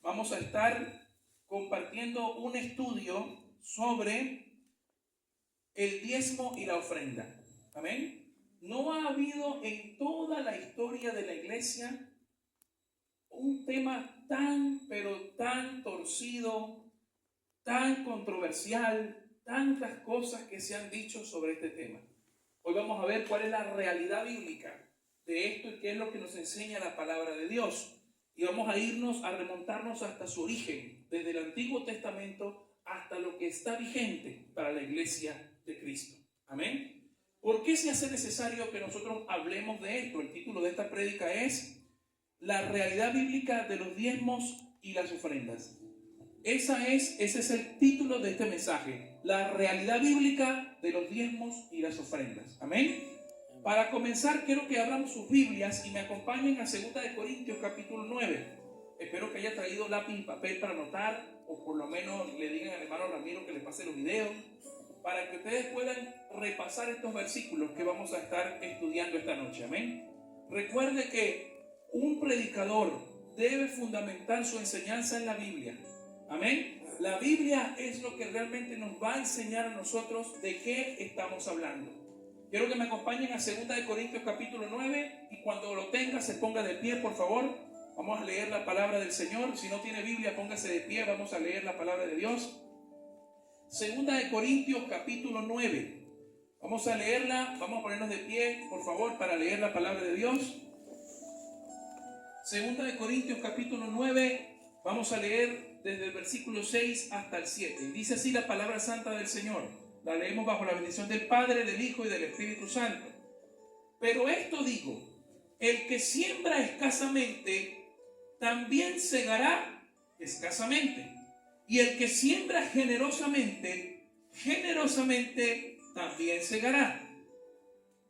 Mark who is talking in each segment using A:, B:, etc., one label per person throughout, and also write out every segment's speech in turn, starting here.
A: vamos a estar compartiendo un estudio sobre el diezmo y la ofrenda. Amén. No ha habido en toda la historia de la iglesia un tema tan, pero tan torcido, tan controversial, tantas cosas que se han dicho sobre este tema. Hoy vamos a ver cuál es la realidad bíblica de esto y qué es lo que nos enseña la palabra de Dios. Y vamos a irnos a remontarnos hasta su origen, desde el Antiguo Testamento hasta lo que está vigente para la iglesia de Cristo. Amén. ¿Por qué se hace necesario que nosotros hablemos de esto? El título de esta prédica es La realidad bíblica de los diezmos y las ofrendas. Ese es el título de este mensaje. La realidad bíblica de los diezmos y las ofrendas. Amén. Para comenzar, quiero que abran sus Biblias y me acompañen a 2 Corintios capítulo 9. Espero que haya traído lápiz y papel para anotar, o por lo menos le digan al hermano Ramiro que le pase los videos, para que ustedes puedan repasar estos versículos que vamos a estar estudiando esta noche. Amén. Recuerde que un predicador debe fundamentar su enseñanza en la Biblia. Amén. La Biblia es lo que realmente nos va a enseñar a nosotros de qué estamos hablando. Quiero que me acompañen a 2 Corintios capítulo 9 y cuando lo tenga se ponga de pie, por favor. Vamos a leer la palabra del Señor. Si no tiene Biblia, póngase de pie. Vamos a leer la palabra de Dios. 2 Corintios capítulo 9. Vamos a leerla. Vamos a ponernos de pie, por favor, para leer la palabra de Dios. 2 Corintios capítulo 9. Vamos a leer desde el versículo 6 hasta el 7. Dice así la palabra santa del Señor. La leemos bajo la bendición del Padre, del Hijo y del Espíritu Santo. Pero esto digo, el que siembra escasamente, también segará escasamente. Y el que siembra generosamente, generosamente también segará.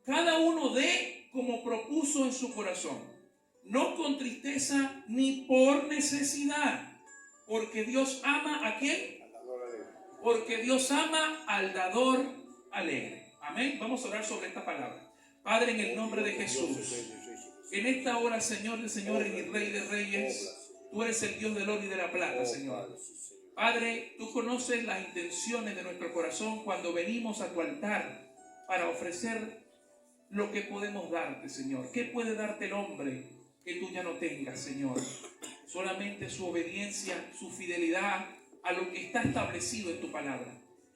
A: Cada uno dé como propuso en su corazón, no con tristeza ni por necesidad, porque Dios ama ¿a quién? Porque Dios ama al dador alegre. Amén. Vamos a orar sobre esta palabra. Padre, en el nombre de Jesús, en esta hora, Señor de señores y Rey de reyes, tú eres el Dios del oro y de la plata, Señor. Padre, tú conoces las intenciones de nuestro corazón cuando venimos a tu altar para ofrecer lo que podemos darte, Señor. ¿Qué puede darte el hombre que tú ya no tengas, Señor? Solamente su obediencia, su fidelidad a lo que está establecido en tu palabra.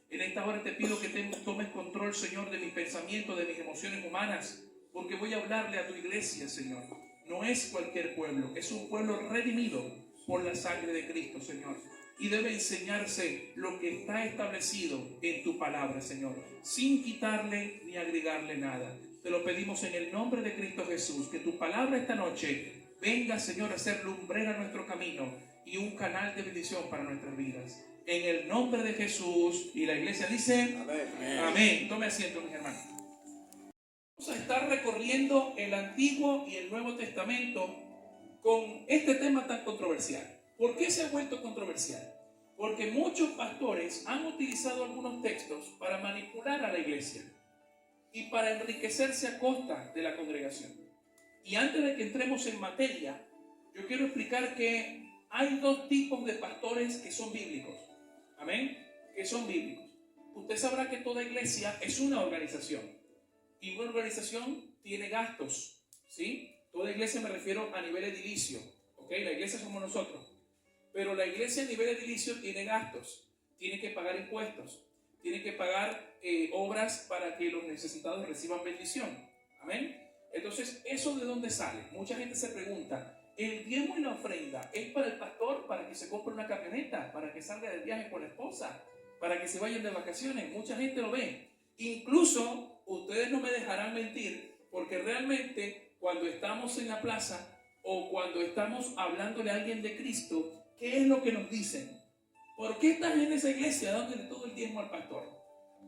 A: En esta hora te pido que tomes control, Señor, de mis pensamientos, de mis emociones humanas, porque voy a hablarle a tu iglesia, Señor. No es cualquier pueblo, es un pueblo redimido por la sangre de Cristo, Señor. Y debe enseñarse lo que está establecido en tu palabra, Señor, sin quitarle ni agregarle nada. Te lo pedimos en el nombre de Cristo Jesús, que tu palabra esta noche venga, Señor, a ser lumbrera nuestro camino y un canal de bendición para nuestras vidas. En el nombre de Jesús. Y la iglesia dice amén. Amén. Tome asiento, mis hermanos. Vamos a estar recorriendo el Antiguo y el Nuevo Testamento con este tema tan controversial. ¿Por qué se ha vuelto controversial? Porque muchos pastores han utilizado algunos textos para manipular a la iglesia y para enriquecerse a costa de la congregación. Y antes de que entremos en materia, yo quiero explicar que hay dos tipos de pastores que son bíblicos. Amén. Que son bíblicos. Usted sabrá que toda iglesia es una organización. Y una organización tiene gastos. ¿Sí? Toda iglesia me refiero a nivel edilicio. ¿Ok? La iglesia somos nosotros. Pero la iglesia a nivel edilicio tiene gastos. Tiene que pagar impuestos. Tiene que pagar obras para que los necesitados reciban bendición. Amén. Entonces, ¿eso de dónde sale? Mucha gente se pregunta, ¿el diezmo y la ofrenda es para el pastor para que se compre una camioneta, para que salga de viaje con la esposa, para que se vayan de vacaciones? Mucha gente lo ve. Incluso, ustedes no me dejarán mentir, porque realmente cuando estamos en la plaza o cuando estamos hablándole a alguien de Cristo, ¿qué es lo que nos dicen? ¿Por qué estás en esa iglesia dándole todo el diezmo al pastor?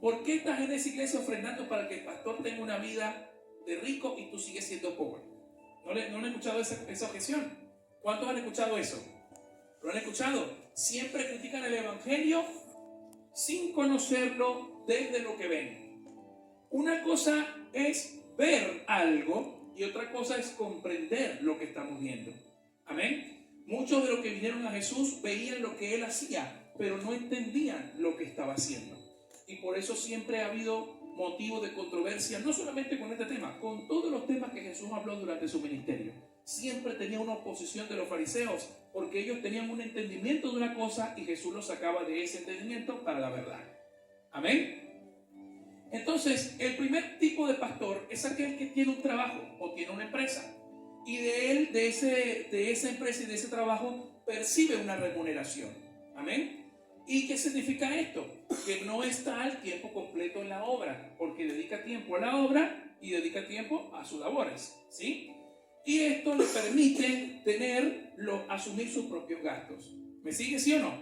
A: ¿Por qué estás en esa iglesia ofrendando para que el pastor tenga una vida de rico y tú sigues siendo pobre? ¿No le han escuchado esa objeción? ¿Cuántos han escuchado eso? ¿Lo han escuchado? Siempre critican el evangelio sin conocerlo desde lo que ven. Una cosa es ver algo y otra cosa es comprender lo que estamos viendo. Amén. Muchos de los que vinieron a Jesús veían lo que Él hacía, pero no entendían lo que estaba haciendo. Y por eso siempre ha habido motivo de controversia, no solamente con este tema, con todos los temas que Jesús habló durante su ministerio. Siempre tenía una oposición de los fariseos, porque ellos tenían un entendimiento de una cosa y Jesús los sacaba de ese entendimiento para la verdad. Amén. Entonces, el primer tipo de pastor es aquel que tiene un trabajo o tiene una empresa. Y de él, de esa empresa y de ese trabajo, percibe una remuneración. Amén. ¿Y qué significa esto? Que no está al tiempo completo en la obra, porque dedica tiempo a la obra y dedica tiempo a sus labores, ¿sí? Y esto le permite asumir sus propios gastos. ¿Me sigue, sí o no?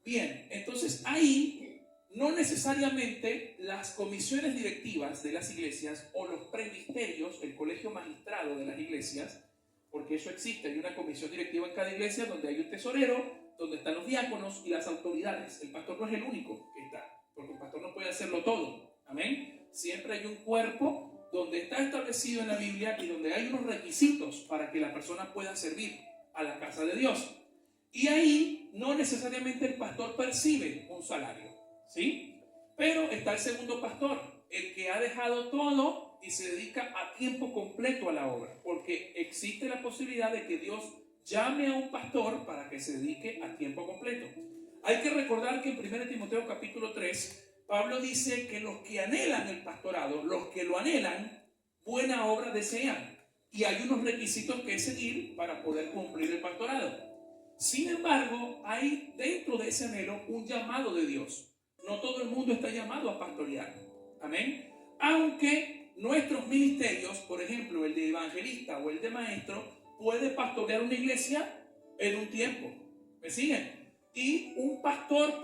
A: Bien, entonces ahí no necesariamente las comisiones directivas de las iglesias o los presbiterios, el colegio magistrado de las iglesias, porque eso existe, hay una comisión directiva en cada iglesia donde hay un tesorero, donde están los diáconos y las autoridades. El pastor no es el único que está, porque el pastor no puede hacerlo todo. Amén. Siempre hay un cuerpo donde está establecido en la Biblia y donde hay unos requisitos para que la persona pueda servir a la casa de Dios. Y ahí no necesariamente el pastor percibe un salario, ¿sí? Pero está el segundo pastor, el que ha dejado todo y se dedica a tiempo completo a la obra, porque existe la posibilidad de que Dios llame a un pastor para que se dedique a tiempo completo. Hay que recordar que en 1 Timoteo capítulo 3, Pablo dice que los que anhelan el pastorado, los que lo anhelan, buena obra desean. Y hay unos requisitos que seguir para poder cumplir el pastorado. Sin embargo, hay dentro de ese anhelo un llamado de Dios. No todo el mundo está llamado a pastorear. Amén. Aunque nuestros ministerios, por ejemplo, el de evangelista o el de maestro, puede pastorear una iglesia en un tiempo. ¿Me siguen? Y un pastor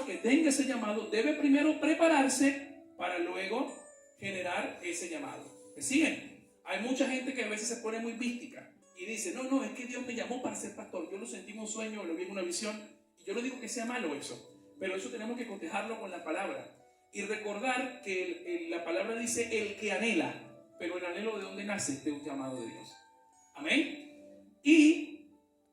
A: que tenga ese llamado debe primero prepararse para luego generar ese llamado. ¿Me siguen? Hay mucha gente que a veces se pone muy mística y dice, no, es que Dios me llamó para ser pastor. Yo lo sentí en un sueño, lo vi en una visión. Y yo no digo que sea malo eso, pero eso tenemos que cotejarlo con la palabra. Y recordar que la palabra dice el que anhela, pero el anhelo ¿de dónde nace? De un llamado de Dios. Amén. Y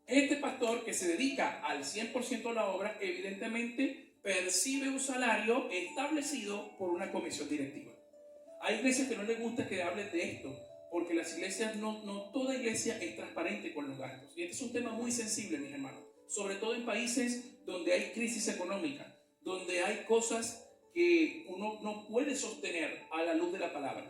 A: este pastor que se dedica al 100% a la obra, evidentemente percibe un salario establecido por una comisión directiva. Hay iglesias que no les gusta que hablen de esto, porque las iglesias, no toda iglesia es transparente con los gastos. Y este es un tema muy sensible, mis hermanos, sobre todo en países donde hay crisis económica, donde hay cosas que uno no puede sostener a la luz de la palabra.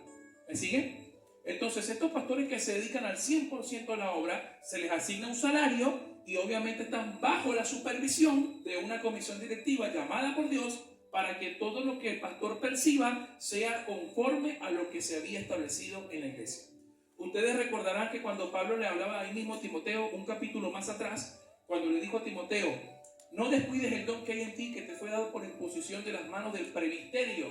A: ¿Me siguen? Entonces, estos pastores que se dedican al 100% a la obra, se les asigna un salario y obviamente están bajo la supervisión de una comisión directiva llamada por Dios para que todo lo que el pastor perciba sea conforme a lo que se había establecido en la iglesia. Ustedes recordarán que cuando Pablo le hablaba ahí mismo a Timoteo, un capítulo más atrás, cuando le dijo a Timoteo, no descuides el don que hay en ti, que te fue dado por imposición de las manos del presbiterio.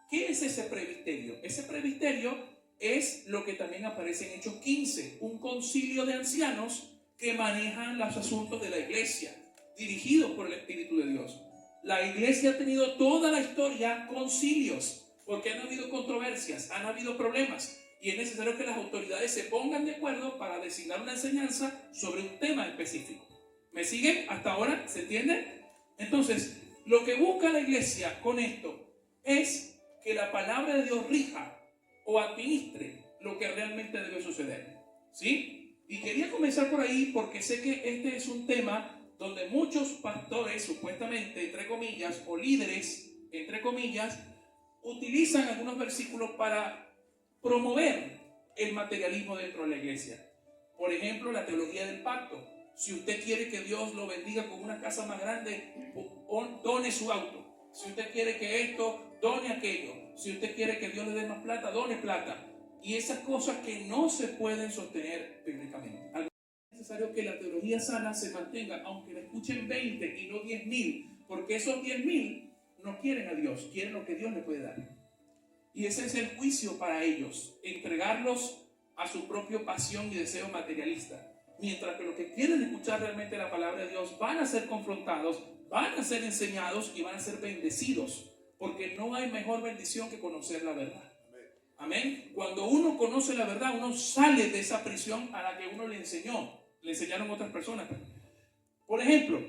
A: ¿Qué es ese presbiterio? Ese presbiterio es lo que también aparece en Hechos 15, un concilio de ancianos que manejan los asuntos de la iglesia, dirigidos por el Espíritu de Dios. La iglesia ha tenido toda la historia concilios, porque han habido controversias, han habido problemas, y es necesario que las autoridades se pongan de acuerdo para designar una enseñanza sobre un tema específico. ¿Me siguen? ¿Hasta ahora? ¿Se entiende? Entonces, lo que busca la iglesia con esto es que la palabra de Dios rija o administre lo que realmente debe suceder. ¿Sí? Y quería comenzar por ahí porque sé que este es un tema donde muchos pastores, supuestamente, entre comillas, o líderes, entre comillas, utilizan algunos versículos para promover el materialismo dentro de la iglesia. Por ejemplo, la teología del pacto. Si usted quiere que Dios lo bendiga con una casa más grande, done su auto. Si usted quiere que esto, done aquello. Si usted quiere que Dios le dé más plata, done plata. Y esas cosas que no se pueden sostener bíblicamente. Es necesario que la teología sana se mantenga, aunque la escuchen 20 y no 10,000, porque esos 10,000 no quieren a Dios, quieren lo que Dios le puede dar. Y ese es el juicio para ellos, entregarlos a su propia pasión y deseo materialista. Mientras que los que quieren escuchar realmente la palabra de Dios van a ser confrontados, van a ser enseñados y van a ser bendecidos, porque no hay mejor bendición que conocer la verdad. Amén. Cuando uno conoce la verdad, uno sale de esa prisión a la que uno le enseñó. le enseñaron otras personas. Por ejemplo,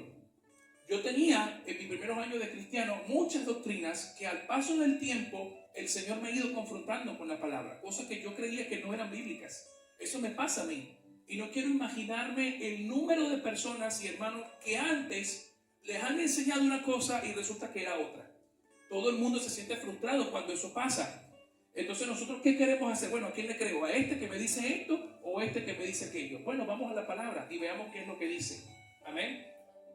A: yo tenía en mis primeros años de cristiano muchas doctrinas que al paso del tiempo el Señor me ha ido confrontando con la palabra, cosas que yo creía que no eran bíblicas. Eso me pasa a mí. Y no quiero imaginarme el número de personas y hermanos que antes les han enseñado una cosa y resulta que era otra. Todo el mundo se siente frustrado cuando eso pasa. Entonces nosotros, ¿qué queremos hacer? Bueno, ¿a quién le creo? ¿A este que me dice esto o a este que me dice aquello? Bueno, vamos a la palabra y veamos qué es lo que dice. Amén.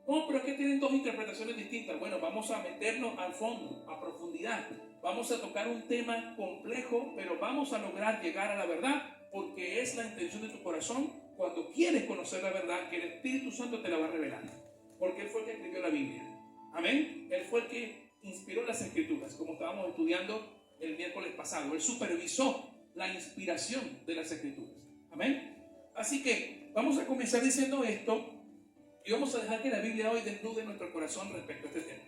A: No, pero es que tienen dos interpretaciones distintas. Bueno, vamos a meternos al fondo, a profundidad. Vamos a tocar un tema complejo, pero vamos a lograr llegar a la verdad, porque es la intención de tu corazón cuando quieres conocer la verdad, que el Espíritu Santo te la va a revelar. Porque Él fue el que escribió la Biblia. Amén. Él fue el que inspiró las Escrituras, como estábamos estudiando el miércoles pasado. Él supervisó la inspiración de las Escrituras. Amén. Así que vamos a comenzar diciendo esto y vamos a dejar que la Biblia hoy desnude nuestro corazón respecto a este tema.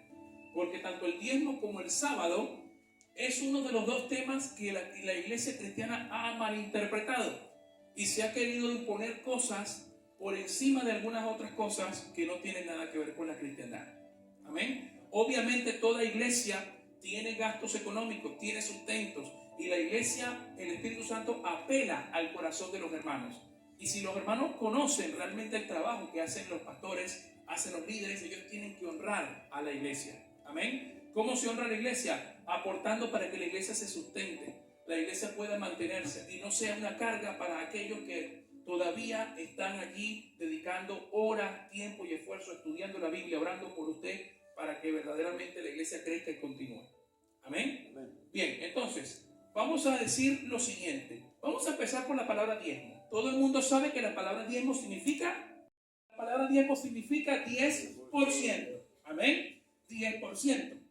A: Porque tanto el diezmo como el sábado es uno de los dos temas que la iglesia cristiana ha malinterpretado y se ha querido imponer cosas por encima de algunas otras cosas que no tienen nada que ver con la cristiandad. Amén. Obviamente toda iglesia tiene gastos económicos, tiene sustentos, y la iglesia, el Espíritu Santo apela al corazón de los hermanos. Y si los hermanos conocen realmente el trabajo que hacen los pastores, hacen los líderes, ellos tienen que honrar a la iglesia. Amén. ¿Cómo se honra a la iglesia? Aportando para que la iglesia se sustente, la iglesia pueda mantenerse y no sea una carga para aquellos que todavía están allí dedicando horas, tiempo y esfuerzo estudiando la Biblia, orando por usted para que verdaderamente la iglesia crezca y continúe. Amén. Bien, entonces vamos a decir lo siguiente. Vamos a empezar por la palabra diezmo. Todo el mundo sabe que la palabra diezmo significa 10%. Amén. 10%.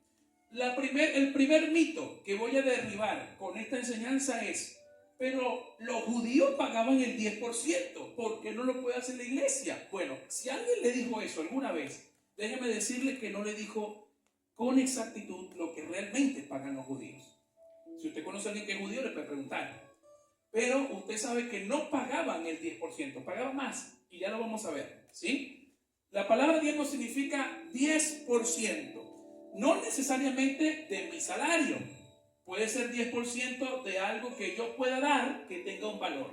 A: El primer mito que voy a derribar con esta enseñanza es: pero los judíos pagaban el 10%, ¿por qué no lo puede hacer la iglesia? Bueno, si alguien le dijo eso alguna vez, déjeme decirle que no le dijo con exactitud lo que realmente pagan los judíos. Si usted conoce a alguien que es judío, le puede preguntar. Pero usted sabe que no pagaban el 10%, pagaban más, y ya lo vamos a ver, ¿sí? La palabra diezmo significa 10%, no necesariamente de mi salario. Puede ser 10% de algo que yo pueda dar que tenga un valor.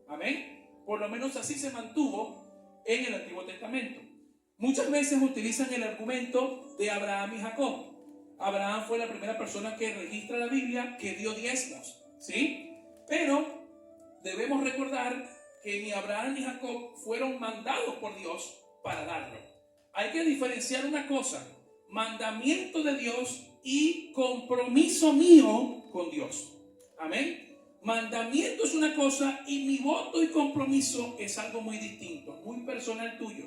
A: Amén. Por lo menos así se mantuvo en el Antiguo Testamento. Muchas veces utilizan el argumento de Abraham y Jacob. Abraham fue la primera persona que registra la Biblia que dio diezmos, ¿sí? Pero debemos recordar que ni Abraham ni Jacob fueron mandados por Dios para darlo. Hay que diferenciar una cosa: mandamiento de Dios y compromiso mío con Dios. Amén. Mandamiento es una cosa y mi voto y compromiso es algo muy distinto, muy personal tuyo.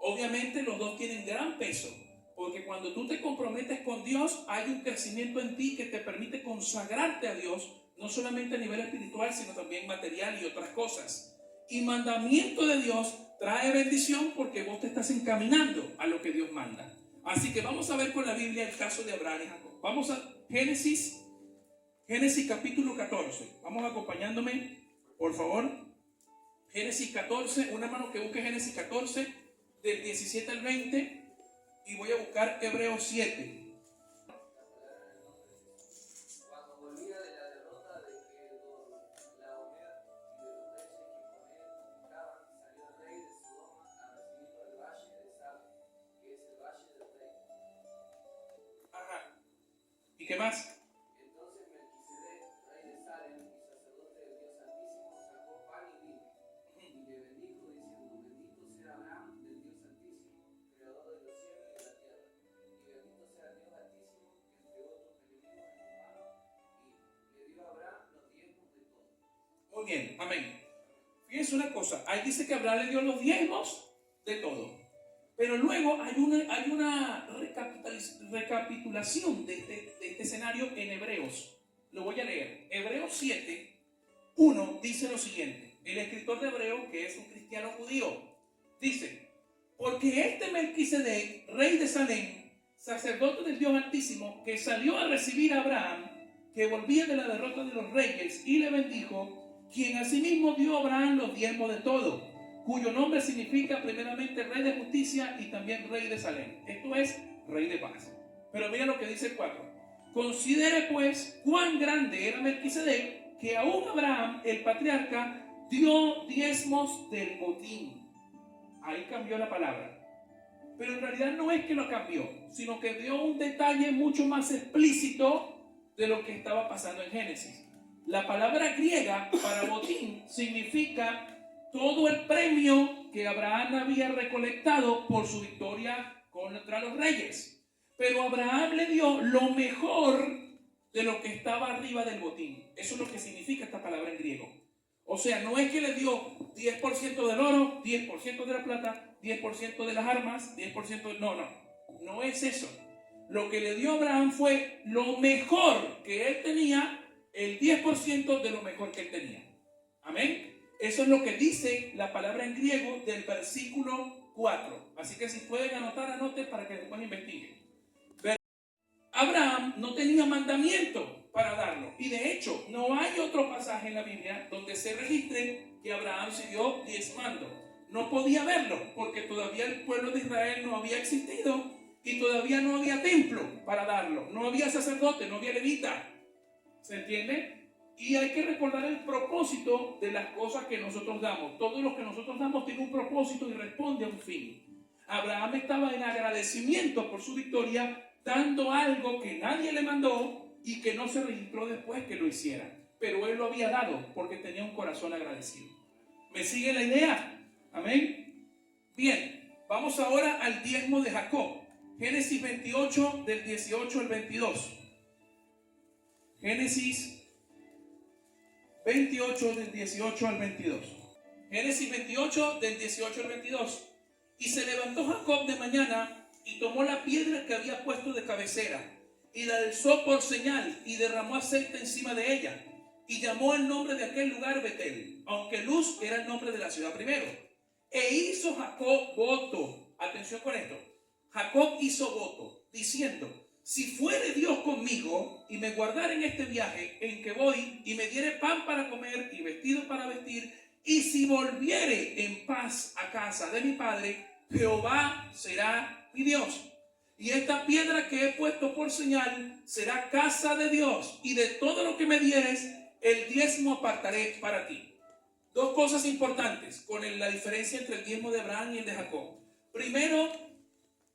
A: Obviamente los dos tienen gran peso, porque cuando tú te comprometes con Dios hay un crecimiento en ti que te permite consagrarte a Dios, no solamente a nivel espiritual, sino también material y otras cosas. Y mandamiento de Dios trae bendición porque vos te estás encaminando a lo que Dios manda. Así que vamos a ver con la Biblia el caso de Abraham y Jacob. Vamos a Génesis capítulo 14. Vamos acompañándome, por favor. Génesis 14, una mano que busque Génesis 14, del 17 al 20, y voy a buscar Hebreos 7. ¿Y qué más?
B: Entonces Melquisedec, rey de Salem y sacerdote del Dios Altísimo, sacó pan y vino, y le bendijo diciendo: bendito sea Abraham del Dios Altísimo, creador de los cielos y de la tierra, y bendito sea el Dios Altísimo, que entregó tus enemigos en tu mano, y le dio a Abraham los diezmos de todo.
A: Muy bien, amén. Fíjense una cosa, ahí dice que Abraham le dio los diezmos de todo. Pero luego hay una recapitulación de este escenario en Hebreos. Lo voy a leer. Hebreos 7, 1 dice lo siguiente. El escritor de Hebreos, que es un cristiano judío, dice: porque este Melquisedec, rey de Salem, sacerdote del Dios Altísimo, que salió a recibir a Abraham, que volvía de la derrota de los reyes, y le bendijo, quien asimismo dio a Abraham los diezmos de todo. cuyo nombre significa primeramente rey de justicia y también rey de Salem. Esto es rey de paz. Pero mira lo que dice el 4. Considere pues cuán grande era Melquisedec, que aún Abraham, el patriarca, dio diezmos del botín. Ahí cambió la palabra. Pero en realidad no es que lo cambió, sino que dio un detalle mucho más explícito de lo que estaba pasando en Génesis. La palabra griega para botín significa todo el premio que Abraham había recolectado por su victoria contra los reyes. Pero Abraham le dio lo mejor de lo que estaba arriba del botín. Eso es lo que significa esta palabra en griego. O sea, no es que le dio 10% del oro, 10% de la plata, 10% de las armas, 10% de... No es eso. Lo que le dio a Abraham fue lo mejor que él tenía, el 10% de lo mejor que él tenía. Amén. Eso es lo que dice la palabra en griego del versículo 4. Así que si pueden anotar, anoten para que después investiguen. Abraham no tenía mandamiento para darlo. Y de hecho, no hay otro pasaje en la Biblia donde se registre que Abraham siguió diezmando. No podía verlo porque todavía el pueblo de Israel no había existido y todavía no había templo para darlo. No había sacerdote, no había levita. ¿Se entiende? Y hay que recordar el propósito de las cosas que nosotros damos. Todo lo que nosotros damos tiene un propósito y responde a un fin. Abraham estaba en agradecimiento por su victoria, dando algo que nadie le mandó y que no se registró después que lo hiciera. Pero él lo había dado porque tenía un corazón agradecido. ¿Me sigue la idea? Amén. Bien, vamos ahora al diezmo de Jacob. Génesis 28 del 18 al 22. Génesis 28 del 18 al 22. Génesis 28 del 18 al 22. Y se levantó Jacob de mañana y tomó la piedra que había puesto de cabecera y la alzó por señal y derramó aceite encima de ella y llamó el nombre de aquel lugar Betel, aunque Luz era el nombre de la ciudad primero. E hizo Jacob voto. Atención con esto. Jacob hizo voto diciendo: si fuere Dios conmigo y me guardare en este viaje en que voy y me diere pan para comer y vestido para vestir, y si volviere en paz a casa de mi padre, Jehová será mi Dios. Y esta piedra que he puesto por señal será casa de Dios, y de todo lo que me dieres, el diezmo apartaré para ti. Dos cosas importantes con la diferencia entre el diezmo de Abraham y el de Jacob. Primero,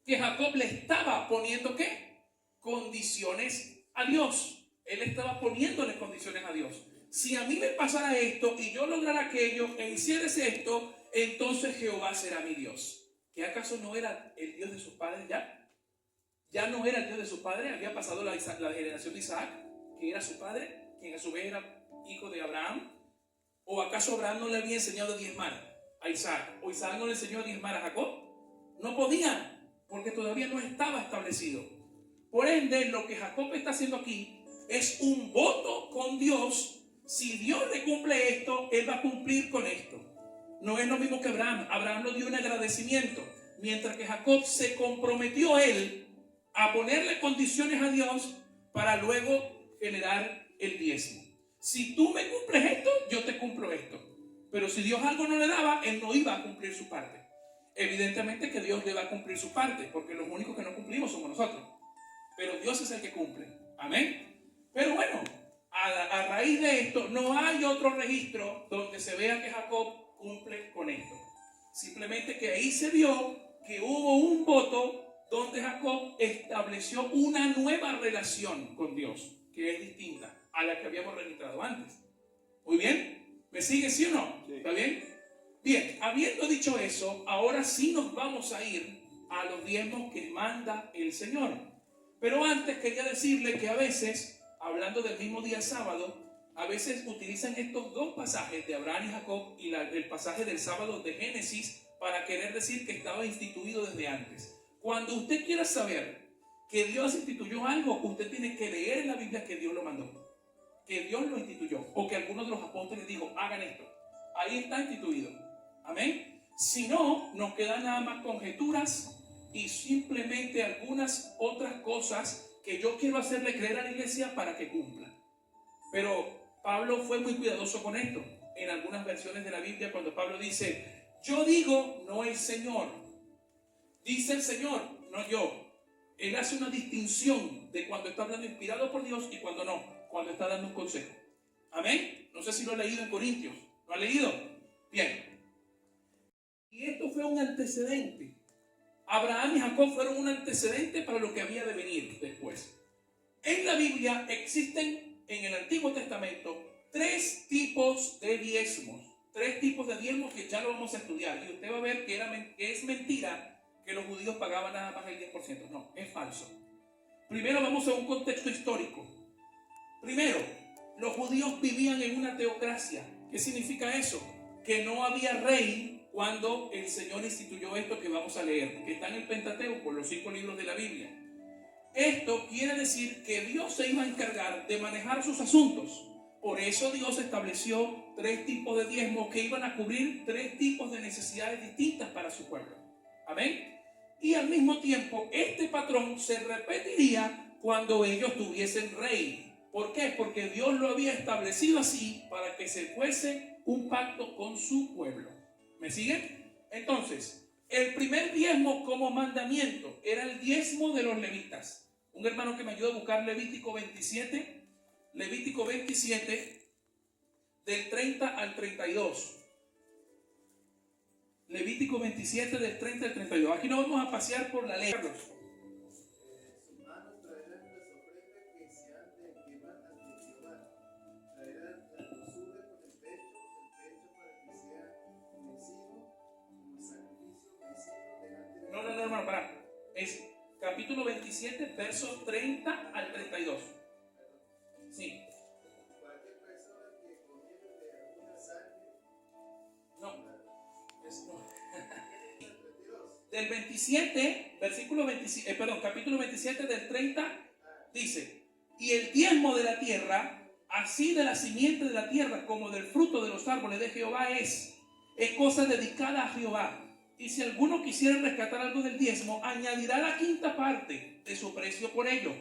A: que Jacob le estaba poniendo ¿qué? Condiciones a Dios. Él estaba poniéndole condiciones a Dios. Si a mí me pasara esto y yo lograra aquello e hicieres esto, entonces Jehová será mi Dios. ¿Que acaso no era el Dios de sus padres ya? Ya no era el Dios de sus padres. Había pasado la generación de Isaac, que era su padre, quien a su vez era hijo de Abraham. ¿O acaso Abraham no le había enseñado a diezmar a Isaac? ¿O Isaac no le enseñó a diezmar a Jacob? No podía, porque todavía no estaba establecido. Por ende, lo que Jacob está haciendo aquí es un voto con Dios. Si Dios le cumple esto, él va a cumplir con esto. No es lo mismo que Abraham. Abraham le dio un agradecimiento, mientras que Jacob se comprometió él a ponerle condiciones a Dios para luego generar el diezmo. Si tú me cumples esto, yo te cumplo esto. Pero si Dios algo no le daba, él no iba a cumplir su parte. Evidentemente que Dios le va a cumplir su parte, porque los únicos que no cumplimos somos nosotros. Pero Dios es el que cumple. Amén. Pero bueno, a raíz de esto, no hay otro registro donde se vea que Jacob cumple con esto. Simplemente que ahí se vio que hubo un voto donde Jacob estableció una nueva relación con Dios, que es distinta a la que habíamos registrado antes. Muy bien. ¿Me sigue, sí o no? Sí. ¿Está bien? Bien, habiendo dicho eso, ahora sí nos vamos a ir a los diezmos que manda el Señor. Pero antes quería decirle que a veces, hablando del mismo día sábado, a veces utilizan estos dos pasajes de Abraham y Jacob y el pasaje del sábado de Génesis para querer decir que estaba instituido desde antes. Cuando usted quiera saber que Dios instituyó algo, usted tiene que leer en la Biblia que Dios lo mandó, que Dios lo instituyó, o que algunos de los apóstoles dijo, hagan esto. Ahí está instituido. Amén. Si no, nos quedan nada más conjeturas y simplemente algunas otras cosas que yo quiero hacerle creer a la iglesia para que cumpla. Pero Pablo fue muy cuidadoso con esto. En algunas versiones de la Biblia, cuando Pablo dice, Yo digo, no el Señor. Dice el Señor, no yo. Él hace una distinción de cuando está hablando inspirado por Dios y cuando no, cuando está dando un consejo. Amén. No sé si lo he leído en Corintios. ¿Lo ha leído? Bien. Y esto fue un antecedente. Abraham y Jacob fueron un antecedente para lo que había de venir después. En la Biblia existen en el Antiguo Testamento 3 tipos de diezmos. 3 tipos de diezmos que ya lo vamos a estudiar. Y usted va a ver que es mentira que los judíos pagaban nada más el 10%. No, es falso. Primero vamos a un contexto histórico. Primero, los judíos vivían en una teocracia. ¿Qué significa eso? Que no había rey cuando el Señor instituyó esto que vamos a leer, que está en el Pentateuco, los 5 libros de la Biblia. Esto quiere decir que Dios se iba a encargar de manejar sus asuntos. Por eso Dios estableció 3 tipos de diezmos que iban a cubrir 3 tipos de necesidades distintas para su pueblo. Amén. Y al mismo tiempo, este patrón se repetiría cuando ellos tuviesen rey. ¿Por qué? Porque Dios lo había establecido así para que se fuese un pacto con su pueblo. ¿Me siguen? Entonces, el primer diezmo como mandamiento era el diezmo de los levitas. Un hermano que me ayuda a buscar Levítico 27. Levítico 27, del 30 al 32. Levítico 27 del 30 al 32. Aquí no vamos a pasear por la ley.
B: Sus manos traerán las ofrendas que se han de quemar ante Jehová. Traerán la grosura con el pecho para que sea vencido como sacrificio vencido delante de
A: No, hermano, para. Es capítulo 27, versos 30 al 32. Sí.
B: Cualquier persona que comiere de alguna sangre.
A: No. Del 27, versículo 27, capítulo 27 del 30, dice: y el diezmo de la tierra, así de la simiente de la tierra como del fruto de los árboles de Jehová es cosa dedicada a Jehová. Y si alguno quisiera rescatar algo del diezmo, añadirá la 5ª parte de su precio por ello.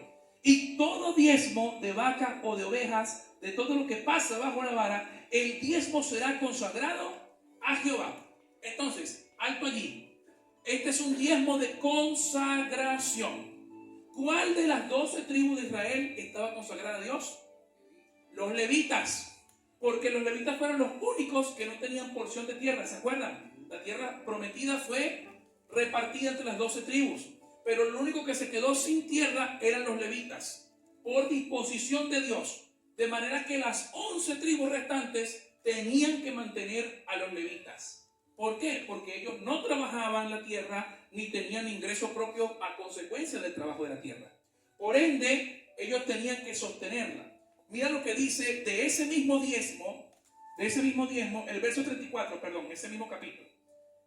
A: Y todo diezmo de vaca o de ovejas, de todo lo que pasa bajo la vara, el diezmo será consagrado a Jehová. Entonces, alto allí. Este es un diezmo de consagración. ¿Cuál de las 12 tribus de Israel estaba consagrada a Dios? Los levitas. Porque los levitas fueron los únicos que no tenían porción de tierra. ¿Se acuerdan? La tierra prometida fue repartida entre las 12 tribus. Pero lo único que se quedó sin tierra eran los levitas. Por disposición de Dios. De manera que las 11 tribus restantes tenían que mantener a los levitas. ¿Por qué? Porque ellos no trabajaban la tierra ni tenían ingreso propio a consecuencia del trabajo de la tierra. Por ende, ellos tenían que sostenerla. Mira lo que dice de ese mismo diezmo, el verso 34, ese mismo capítulo.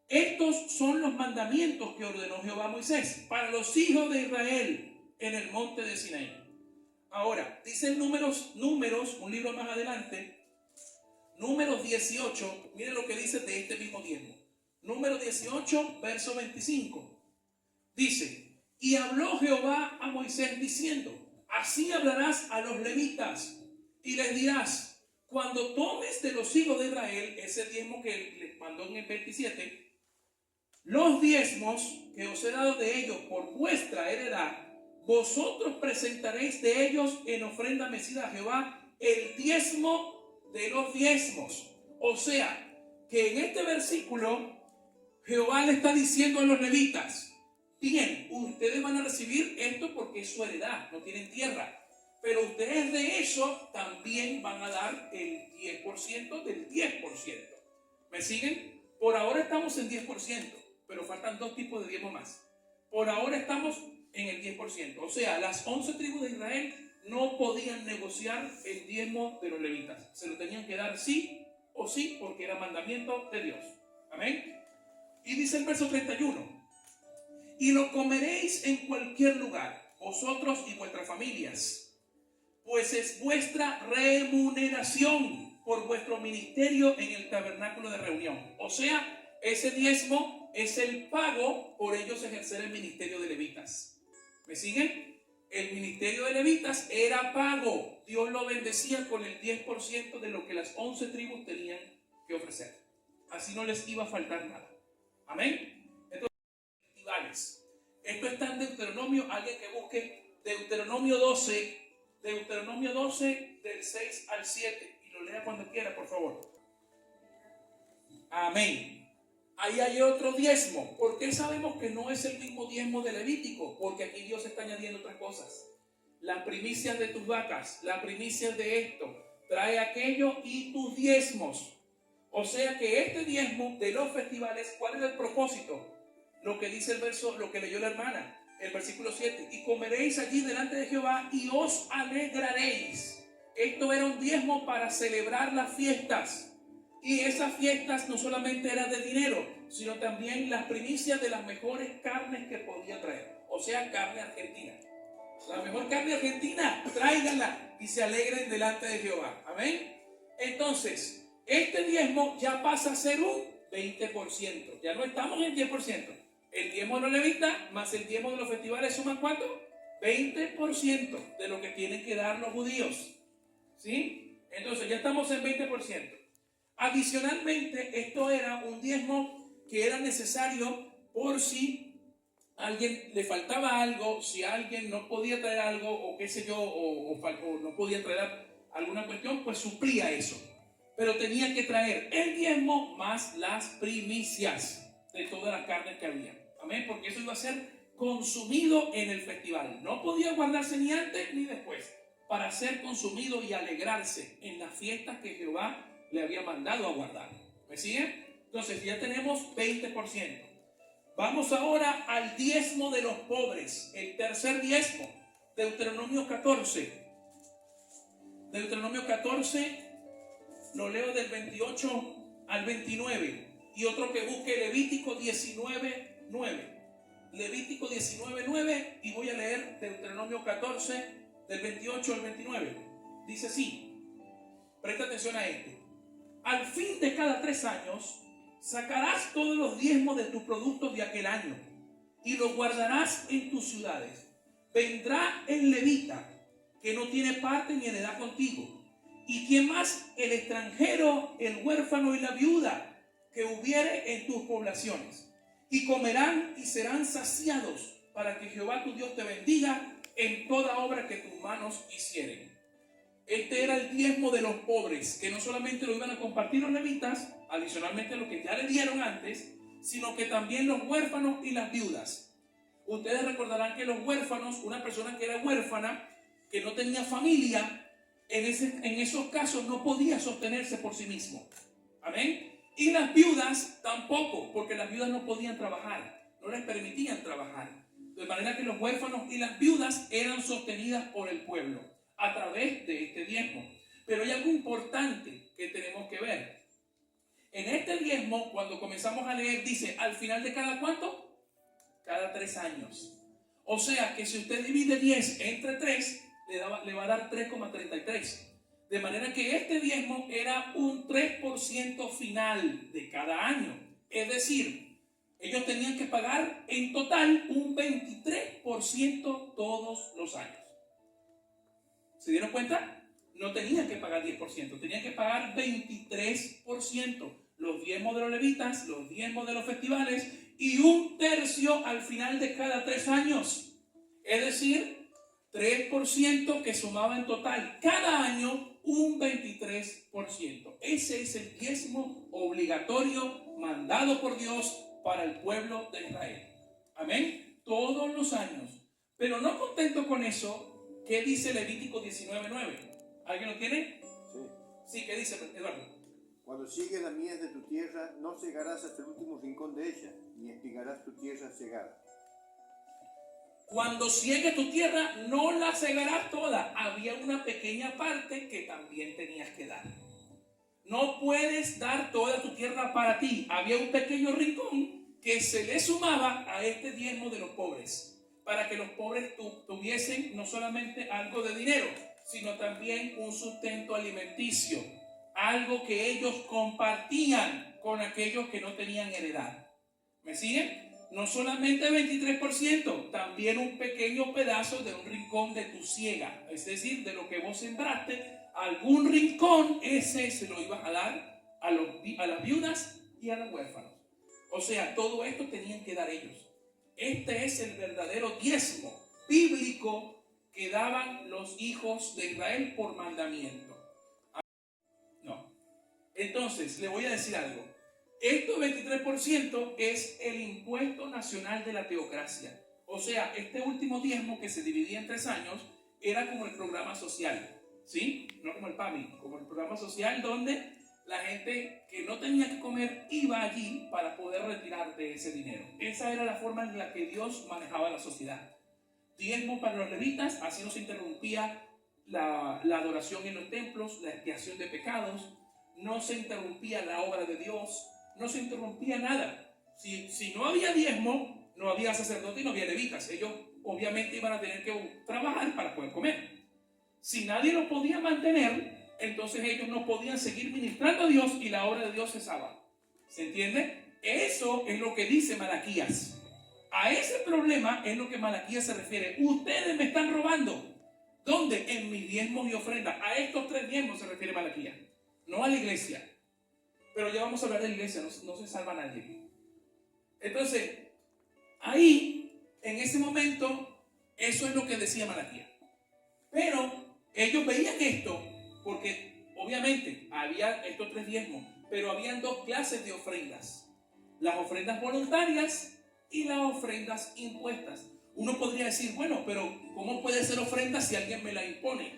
A: Estos son los mandamientos que ordenó Jehová a Moisés para los hijos de Israel en el monte de Sinaí. Ahora, dice Números, un libro más adelante, Números 18, miren lo que dice de este mismo diezmo. Números 18, verso 25. Dice: y habló Jehová a Moisés diciendo: así hablarás a los levitas y les dirás: cuando tomes de los hijos de Israel, ese diezmo que les mandó en el 27, los diezmos que os he dado de ellos por vuestra heredad, vosotros presentaréis de ellos en ofrenda mecida a Jehová el diezmo de los diezmos. O sea, que en este versículo Jehová le está diciendo a los levitas: bien, ustedes van a recibir esto porque es su heredad, no tienen tierra, pero ustedes de eso también van a dar el 10% del 10%. ¿Me siguen? Por ahora estamos en 10%, pero faltan 2 tipos de diezmo más. Por ahora estamos en el 10%. O sea, las 11 tribus de Israel no podían negociar el diezmo de los levitas. Se lo tenían que dar sí o sí, porque era mandamiento de Dios. Amén. Y dice el verso 31: y lo comeréis en cualquier lugar, vosotros y vuestras familias, pues es vuestra remuneración por vuestro ministerio en el tabernáculo de reunión. O sea, ese diezmo es el pago por ellos ejercer el ministerio de levitas. ¿Me siguen? El ministerio de levitas era pago. Dios lo bendecía con el 10% de lo que las 11 tribus tenían que ofrecer. así no les iba a faltar nada. Amén. Entonces, festivales. Esto está en Deuteronomio, alguien que busque Deuteronomio 12 del 6 al 7 y lo lea cuando quiera, por favor. Amén. Ahí hay otro diezmo. ¿Por qué sabemos que no es el mismo diezmo de Levítico? Porque aquí Dios está añadiendo otras cosas. Las primicias de tus vacas, las primicias de esto, trae aquello y tus diezmos. O sea que este diezmo de los festivales, ¿cuál es el propósito? Lo que dice el verso, lo que leyó la hermana, el versículo 7. Y comeréis allí delante de Jehová y os alegraréis. Esto era un diezmo para celebrar las fiestas. Y esas fiestas no solamente eran de dinero, sino también las primicias de las mejores carnes que podía traer. O sea, carne argentina. La mejor carne argentina, tráiganla y se alegren delante de Jehová. Amén. Entonces, este diezmo ya pasa a ser un 20%. Ya no estamos en 10%. El diezmo de los levitas más el diezmo de los festivales suman ¿cuánto? 20% de lo que tienen que dar los judíos. ¿Sí? Entonces ya estamos en 20%. Adicionalmente, esto era un diezmo que era necesario por si a alguien le faltaba algo, si alguien no podía traer algo, o qué sé yo, o no podía traer alguna cuestión, pues suplía eso. Pero tenía que traer el diezmo más las primicias de todas las carnes que había. Amén, porque eso iba a ser consumido en el festival. No podía guardarse ni antes ni después, para ser consumido y alegrarse en las fiestas que Jehová le había mandado a guardar. ¿Me siguen? Entonces ya tenemos 20%. Vamos ahora al diezmo de los pobres, el tercer diezmo, Deuteronomio 14. Deuteronomio 14, lo leo del 28 al 29. Y otro que busque Levítico 19:9. Levítico 19:9 y voy a leer Deuteronomio 14, del 28 al 29. Dice así, presta atención a este. Al fin de cada 3 años, sacarás todos los diezmos de tus productos de aquel año y los guardarás en tus ciudades. Vendrá el levita, que no tiene parte ni heredad contigo. ¿Y quién más? El extranjero, el huérfano y la viuda que hubiere en tus poblaciones. Y comerán y serán saciados, para que Jehová tu Dios te bendiga en toda obra que tus manos hicieren. Este era el diezmo de los pobres, que no solamente lo iban a compartir los levitas, adicionalmente a lo que ya le dieron antes, sino que también los huérfanos y las viudas. Ustedes recordarán que los huérfanos, una persona que era huérfana, que no tenía familia, en esos casos no podía sostenerse por sí mismo. Amén. Y las viudas tampoco, porque las viudas no podían trabajar, no les permitían trabajar. De manera que los huérfanos y las viudas eran sostenidas por el pueblo a través de este diezmo. Pero hay algo importante que tenemos que ver. En este diezmo, cuando comenzamos a leer, dice, al final de cada ¿cuánto? Cada 3 años. O sea que si usted divide 10 entre 3, le va a dar 3,33. De manera que este diezmo era un 3% final de cada año. Es decir, ellos tenían que pagar en total un 23% todos los años. ¿Se dieron cuenta? No tenían que pagar 10%, tenían que pagar 23%. Los diezmos de los levitas, los diezmos de los festivales y 1/3 al final de cada 3 años. Es decir, 3% que sumaba en total cada año un 23%. Ese es el diezmo obligatorio mandado por Dios para el pueblo de Israel. Amén. Todos los años. Pero no contento con eso, ¿qué dice Levítico 19:9? ¿Alguien lo tiene?
C: Sí.
A: Sí, ¿qué dice, Eduardo?
C: Cuando sigues la mies de tu tierra, no cegarás hasta el último rincón de ella, ni espigarás tu tierra cegada.
A: Cuando ciegue tu tierra, no la cegarás toda. Había una pequeña parte que también tenías que dar. No puedes dar toda tu tierra para ti. Había un pequeño rincón que se le sumaba a este diezmo de los pobres, para que los pobres tuviesen no solamente algo de dinero, sino también un sustento alimenticio, algo que ellos compartían con aquellos que no tenían heredad. ¿Me siguen? No solamente 23%, también un pequeño pedazo de un rincón de tu siega, es decir, de lo que vos sembraste, algún rincón, ese se lo ibas a dar a las viudas y a los huérfanos. O sea, todo esto tenían que dar ellos. Este es el verdadero diezmo bíblico que daban los hijos de Israel por mandamiento. No. Entonces, le voy a decir algo. Esto 23% es el impuesto nacional de la teocracia. O sea, este último diezmo que se dividía en 3 años era como el programa social, ¿sí? No como el PAMI, como el programa social donde la gente que no tenía que comer iba allí para poder retirar de ese dinero. Esa era la forma en la que Dios manejaba la sociedad. Diezmo para los levitas, así no se interrumpía la adoración en los templos, la expiación de pecados, no se interrumpía la obra de Dios, no se interrumpía nada. Si no había diezmo, no había sacerdote y no había levitas. Ellos obviamente iban a tener que trabajar para poder comer. Si nadie lo podía mantener, entonces ellos no podían seguir ministrando a Dios y la obra de Dios cesaba. ¿Se entiende? Eso es lo que dice Malaquías. A ese problema es lo que Malaquías se refiere. Ustedes me están robando. ¿Dónde? En mis diezmos y ofrendas. A estos 3 diezmos se refiere Malaquías, no a la iglesia. Pero ya vamos a hablar de la iglesia, no se salva nadie. Entonces, ahí, en ese momento, eso es lo que decía Malaquías. Pero ellos veían esto, porque obviamente había estos 3 diezmos, pero habían 2 clases de ofrendas: las ofrendas voluntarias y las ofrendas impuestas. Uno podría decir, bueno, pero ¿cómo puede ser ofrenda si alguien me la impone?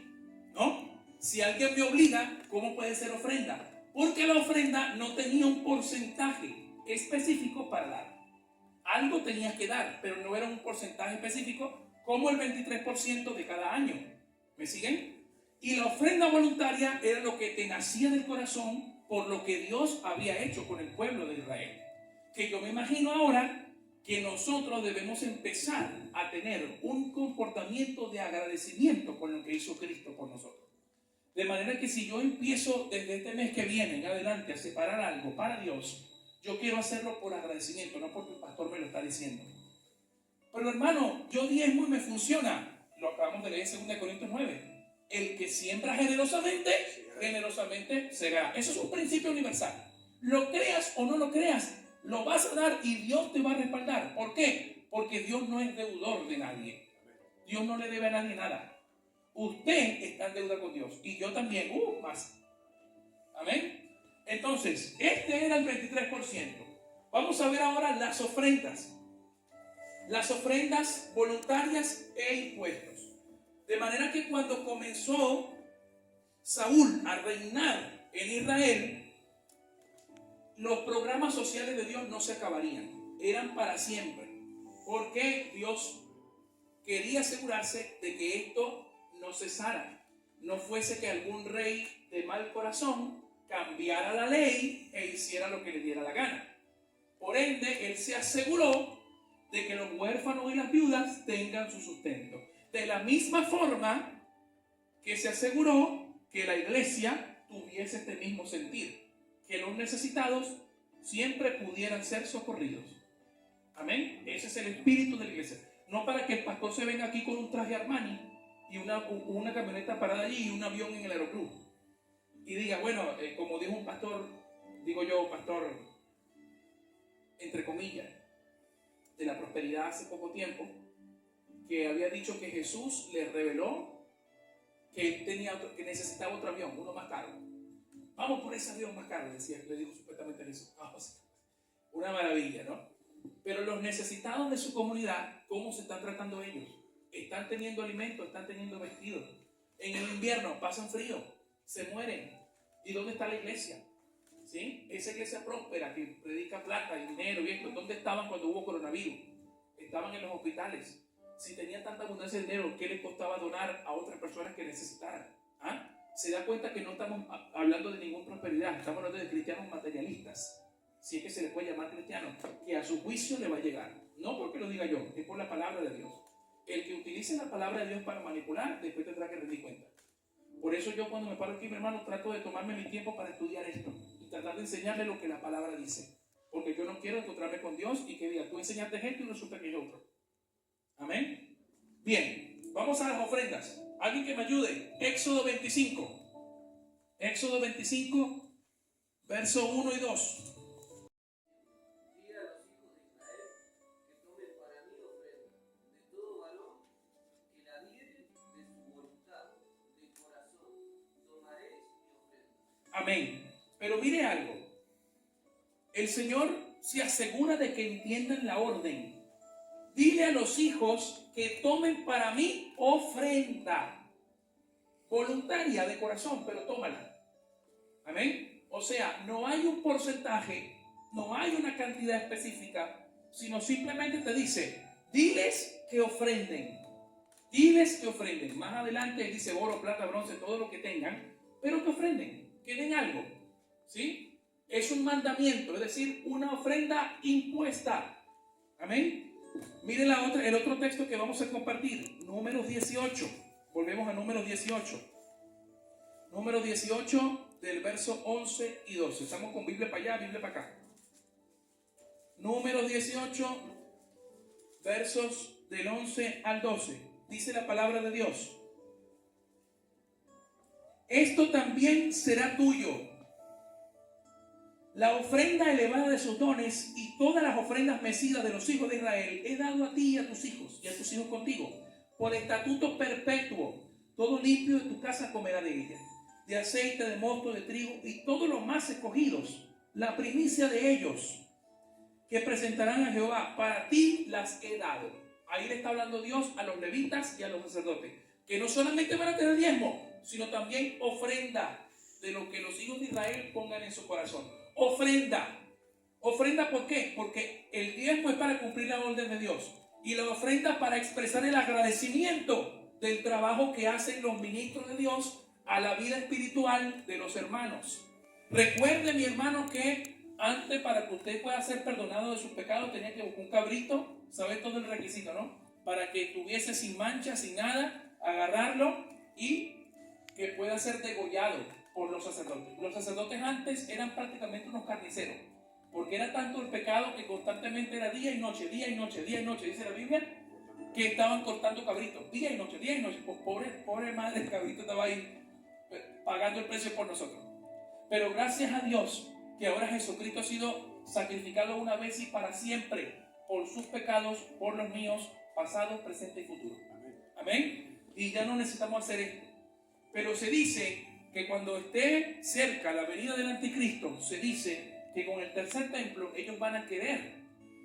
A: ¿No? Si alguien me obliga, ¿cómo puede ser ofrenda? Porque la ofrenda no tenía un porcentaje específico para dar. Algo tenías que dar, pero no era un porcentaje específico como el 23% de cada año. ¿Me siguen? Y la ofrenda voluntaria era lo que te nacía del corazón por lo que Dios había hecho con el pueblo de Israel. Que yo me imagino ahora que nosotros debemos empezar a tener un comportamiento de agradecimiento con lo que hizo Cristo por nosotros. De manera que si yo empiezo desde este mes que viene en adelante a separar algo para Dios, yo quiero hacerlo por agradecimiento, no porque el pastor me lo está diciendo. Pero hermano, yo diezmo y me funciona. Lo acabamos de leer en 2 Corintios 9. El que siembra generosamente, generosamente segará. Eso es un principio universal. Lo creas o no lo creas, lo vas a dar y Dios te va a respaldar. ¿Por qué? Porque Dios no es deudor de nadie. Dios no le debe a nadie nada. Usted está en deuda con Dios y yo también, más. Amén. Entonces, este era el 23%. Vamos a ver ahora las ofrendas. Las ofrendas voluntarias e impuestos. De manera que cuando comenzó Saúl a reinar en Israel, los programas sociales de Dios no se acabarían, eran para siempre, porque Dios quería asegurarse de que esto no cesara, no fuese que algún rey de mal corazón cambiara la ley e hiciera lo que le diera la gana. Por ende, él se aseguró de que los huérfanos y las viudas tengan su sustento. De la misma forma que se aseguró que la iglesia tuviese este mismo sentir, que los necesitados siempre pudieran ser socorridos. Amén. Ese es el espíritu de la iglesia. No para que el pastor se venga aquí con un traje Armani y una camioneta parada allí y un avión en el aeroclub y diga, bueno, como dijo un pastor, digo yo, pastor, entre comillas, de la prosperidad hace poco tiempo, que había dicho que Jesús le reveló que él que necesitaba otro avión, uno más caro. Vamos por ese avión más caro, le dijo supuestamente a Jesús. Vamos. Una maravilla, ¿no? Pero los necesitados de su comunidad, ¿cómo se están tratando ellos? Están teniendo alimento, están teniendo vestido. En el invierno pasan frío, se mueren. ¿Y dónde está la iglesia? ¿Sí? Esa iglesia próspera que predica plata y dinero y esto, ¿dónde estaban cuando hubo coronavirus? Estaban en los hospitales. Si tenían tanta abundancia de dinero, ¿qué les costaba donar a otras personas que necesitaran? ¿Ah? Se da cuenta que no estamos hablando de ninguna prosperidad, estamos hablando de cristianos materialistas, si es que se les puede llamar cristianos, que a su juicio le va a llegar. No porque lo diga yo, es por la palabra de Dios. El que utilice la palabra de Dios para manipular, después tendrá que rendir cuenta. Por eso yo cuando me paro aquí, mi hermano, trato de tomarme mi tiempo para estudiar esto y tratar de enseñarle lo que la palabra dice. Porque yo no quiero encontrarme con Dios y que diga, tú enseñaste esto y resulta que es otro. Amén. Bien, vamos a las ofrendas. Alguien que me ayude. Éxodo 25. Éxodo 25, verso 1 y 2. Amén. Pero mire algo. El Señor se asegura de que entiendan la orden. Dile a los hijos que tomen para mí ofrenda voluntaria de corazón, pero tómala. Amén. O sea, no hay un porcentaje, no hay una cantidad específica, sino simplemente te dice, diles que ofrenden. Diles que ofrenden. Más adelante dice oro, plata, bronce, todo lo que tengan, pero que ofrenden, que den algo. ¿Sí? Es un mandamiento, es decir, una ofrenda impuesta. Amén. Miren el otro texto que vamos a compartir, Números 18. Volvemos a Números 18. Números 18 del verso 11 y 12. Estamos con Biblia para allá, Biblia para acá. Números 18, versos del 11 al 12. Dice la palabra de Dios. Esto también será tuyo. La ofrenda elevada de sus dones y todas las ofrendas mecidas de los hijos de Israel he dado a ti y a tus hijos contigo, por estatuto perpetuo. Todo limpio de tu casa comerá de ella, de aceite, de mosto, de trigo y todos los más escogidos, la primicia de ellos, que presentarán a Jehová, para ti las he dado. Ahí le está hablando Dios a los levitas y a los sacerdotes, que no solamente van a tener diezmo, sino también ofrenda de lo que los hijos de Israel pongan en su corazón. Ofrenda. ¿Ofrenda por qué? Porque el diezmo es para cumplir la orden de Dios y la ofrenda para expresar el agradecimiento del trabajo que hacen los ministros de Dios a la vida espiritual de los hermanos. Recuerde, mi hermano, que antes, para que usted pueda ser perdonado de sus pecados, tenía que buscar un cabrito, sabe todo el requisito, ¿no? Para que estuviese sin mancha, sin nada, agarrarlo y que pueda ser degollado por los sacerdotes. Los sacerdotes antes eran prácticamente unos carniceros, porque era tanto el pecado que constantemente era día y noche, día y noche, día y noche, dice la Biblia, que estaban cortando cabritos, día y noche, día y noche. Pues pobre madre, el cabrito estaba ahí pagando el precio por nosotros. Pero gracias a Dios que ahora Jesucristo ha sido sacrificado una vez y para siempre por sus pecados, por los míos, pasado, presente y futuro. Amén. Y ya no necesitamos hacer esto. Pero se dice que cuando esté cerca la venida del anticristo, se dice que con el tercer templo ellos van a querer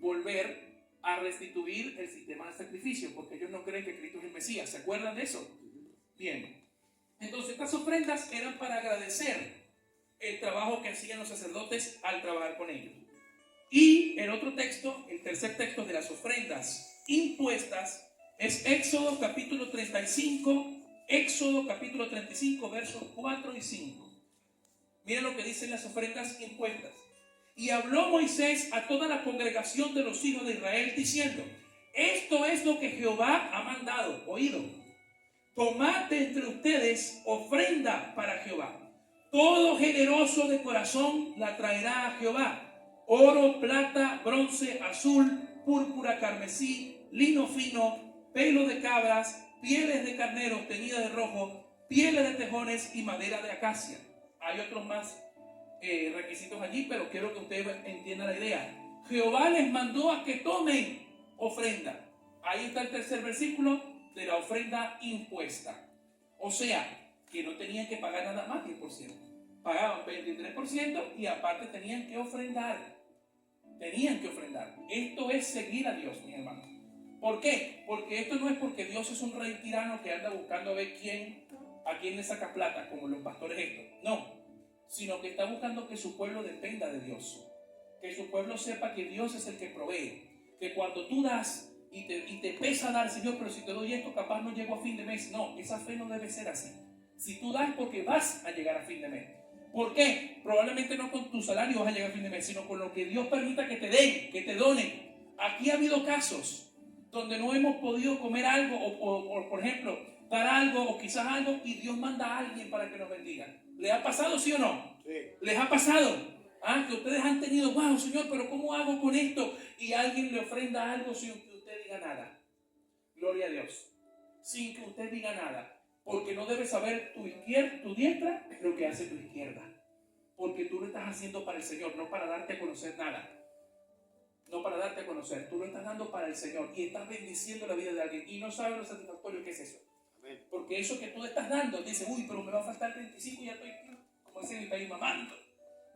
A: volver a restituir el sistema de sacrificio, porque ellos no creen que Cristo es el Mesías. ¿Se acuerdan de eso? Bien. Entonces estas ofrendas eran para agradecer el trabajo que hacían los sacerdotes al trabajar con ellos. Y el otro texto, el tercer texto de las ofrendas impuestas, es Éxodo capítulo 35. Éxodo capítulo 35, versos 4 y 5. Miren lo que dicen las ofrendas impuestas. Y habló Moisés a toda la congregación de los hijos de Israel, diciendo: esto es lo que Jehová ha mandado, oído. Tomad de entre ustedes ofrenda para Jehová. Todo generoso de corazón la traerá a Jehová. Oro, plata, bronce, azul, púrpura, carmesí, lino fino, pelo de cabras, pieles de carneros teñidas de rojo, pieles de tejones y madera de acacia. Hay otros más requisitos allí, pero quiero que usted entienda la idea. Jehová les mandó a que tomen ofrenda. Ahí está el tercer versículo de la ofrenda impuesta. O sea, que no tenían que pagar nada más 10%. Pagaban 23% y aparte tenían que ofrendar. Tenían que ofrendar. Esto es seguir a Dios, mis hermanos. ¿Por qué? Porque esto no es porque Dios es un rey tirano que anda buscando a ver a quién le saca plata, como los pastores estos. No, sino que está buscando que su pueblo dependa de Dios. Que su pueblo sepa que Dios es el que provee. Que cuando tú das y te pesa dar, Señor, pero si te doy esto, capaz no llego a fin de mes. No, esa fe no debe ser así. Si tú das porque vas a llegar a fin de mes. ¿Por qué? Probablemente no con tu salario vas a llegar a fin de mes, sino con lo que Dios permita que te den, que te donen. Aquí ha habido casos donde no hemos podido comer algo o por ejemplo, dar algo o quizás algo y Dios manda a alguien para que nos bendiga. ¿Les ha pasado, sí o no? Sí. ¿Les ha pasado? Que ustedes han tenido, wow, Señor, pero ¿cómo hago con esto? Y alguien le ofrenda algo sin que usted diga nada. Gloria a Dios. Sin que usted diga nada. Porque no debe saber tu diestra lo que hace tu izquierda. Porque tú lo estás haciendo para el Señor, no para darte a conocer nada. No para darte a conocer, tú lo estás dando para el Señor y estás bendiciendo la vida de alguien y no sabes lo satisfactorio que es eso. Amén. Porque eso que tú estás dando, dices, uy, pero me va a faltar 35 y ya estoy como como dicen en mi país, mamando.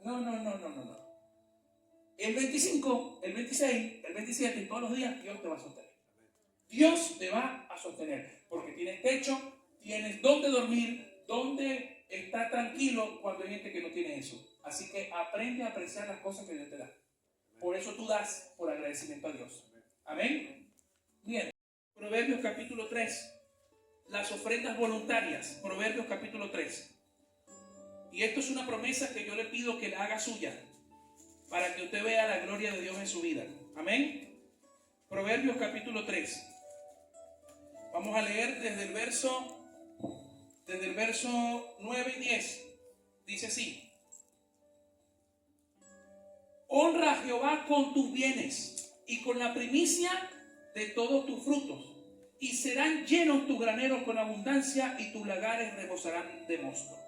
A: No. El 25, el 26, el 27 y todos los días Dios te va a sostener. Dios te va a sostener porque tienes techo, tienes dónde dormir, dónde estar tranquilo cuando hay gente que no tiene eso. Así que aprende a apreciar las cosas que Dios te da. Por eso tú das por agradecimiento a Dios. Amén. Bien. Proverbios capítulo 3. Las ofrendas voluntarias. Proverbios capítulo 3. Y esto es una promesa que yo le pido que la haga suya, para que usted vea la gloria de Dios en su vida. Amén. Proverbios capítulo 3. Vamos a leer desde el verso 9 y 10. Dice así: honra a Jehová con tus bienes y con la primicia de todos tus frutos, y serán llenos tus graneros con abundancia y tus lagares rebosarán de mosto.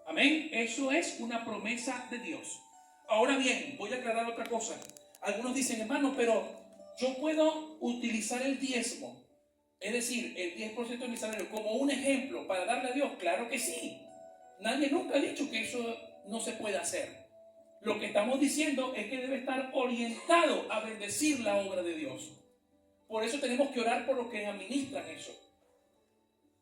A: Amén. Eso es una promesa de Dios. Ahora bien, voy a aclarar otra cosa. Algunos dicen, hermano, pero yo puedo utilizar el diezmo, es decir, el 10% de mi salario, como un ejemplo para darle a Dios. Claro que sí. Nadie nunca ha dicho que eso no se puede hacer. Lo que estamos diciendo es que debe estar orientado a bendecir la obra de Dios. Por eso tenemos que orar por los que administran eso.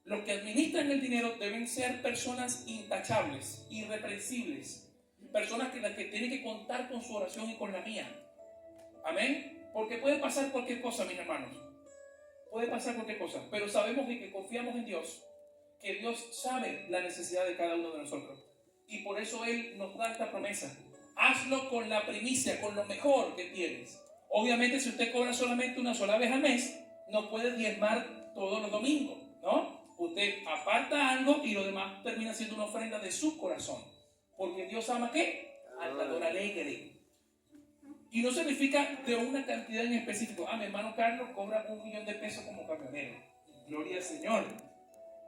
A: Los que administran el dinero deben ser personas intachables, irreprensibles, personas que tienen que contar con su oración y con la mía. Amén. Porque puede pasar cualquier cosa, mis hermanos. Puede pasar cualquier cosa, pero sabemos que confiamos en Dios, que Dios sabe la necesidad de cada uno de nosotros. Y por eso Él nos da esta promesa. Hazlo con la primicia, con lo mejor que tienes. Obviamente, si usted cobra solamente una sola vez al mes, no puede diezmar todos los domingos, ¿no? Usted aparta algo y lo demás termina siendo una ofrenda de su corazón. Porque Dios ama ¿qué? Al dador alegre. Y no significa de una cantidad en específico. Mi hermano Carlos cobra $1,000,000 como camionero. Gloria al Señor.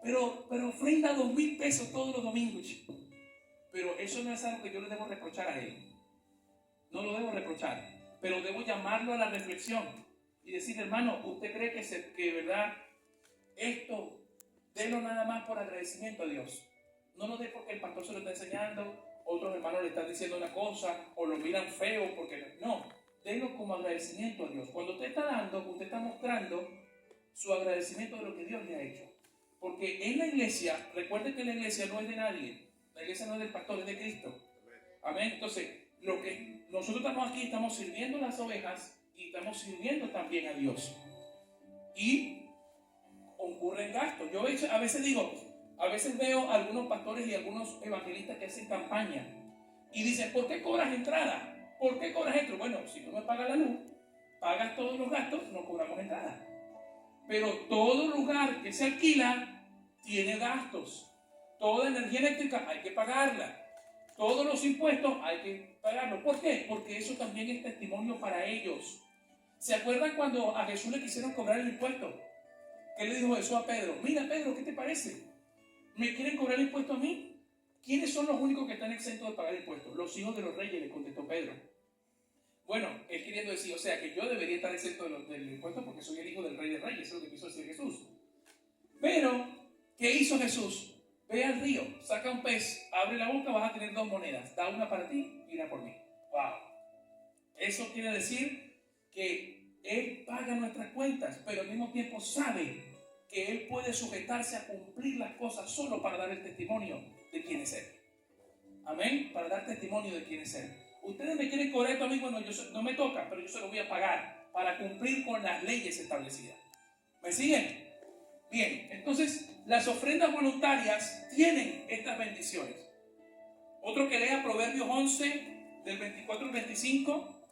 A: Pero ofrenda 2,000 pesos todos los domingos. Pero eso no es algo que yo le debo reprochar a él. No lo debo reprochar. Pero debo llamarlo a la reflexión. Y decir, hermano, ¿usted cree que verdad esto, délo nada más por agradecimiento a Dios? No lo dé porque el pastor se lo está enseñando, otros hermanos le están diciendo una cosa, o lo miran feo, porque no. Délo como agradecimiento a Dios. Cuando usted está dando, usted está mostrando su agradecimiento de lo que Dios le ha hecho. Porque en la iglesia, recuerde que la iglesia no es de nadie. La iglesia no es del pastor, es de Cristo. Amén. Entonces, lo que nosotros estamos aquí, estamos sirviendo las ovejas y estamos sirviendo también a Dios. Y ocurren gastos. Yo a veces veo a algunos pastores y algunos evangelistas que hacen campaña y dicen, ¿por qué cobras entrada? ¿Por qué cobras esto? Bueno, si tú me pagas la luz, pagas todos los gastos, no cobramos entrada. Pero todo lugar que se alquila tiene gastos. Toda energía eléctrica hay que pagarla. Todos los impuestos hay que pagarlos. ¿Por qué? Porque eso también es testimonio para ellos. ¿Se acuerdan cuando a Jesús le quisieron cobrar el impuesto? ¿Qué le dijo Jesús a Pedro? Mira, Pedro, ¿qué te parece? ¿Me quieren cobrar el impuesto a mí? ¿Quiénes son los únicos que están exentos de pagar impuestos? Los hijos de los reyes, le contestó Pedro. Bueno, él queriendo decir, o sea, que yo debería estar exento del impuesto porque soy el hijo del rey de reyes. Eso es lo que quiso decir Jesús. Pero, ¿qué hizo Jesús? Ve al río, saca un pez, abre la boca, vas a tener 2 monedas. Da una para ti y una por mí. ¡Wow! Eso quiere decir que Él paga nuestras cuentas, pero al mismo tiempo sabe que Él puede sujetarse a cumplir las cosas solo para dar el testimonio de quién es Él. Amén. Para dar testimonio de quién es Él. Ustedes me quieren cobrar esto a mí, bueno, no me toca, pero yo se lo voy a pagar para cumplir con las leyes establecidas. ¿Me siguen? Bien, entonces las ofrendas voluntarias tienen estas bendiciones. Otro que lea Proverbios 11, del 24 al 25.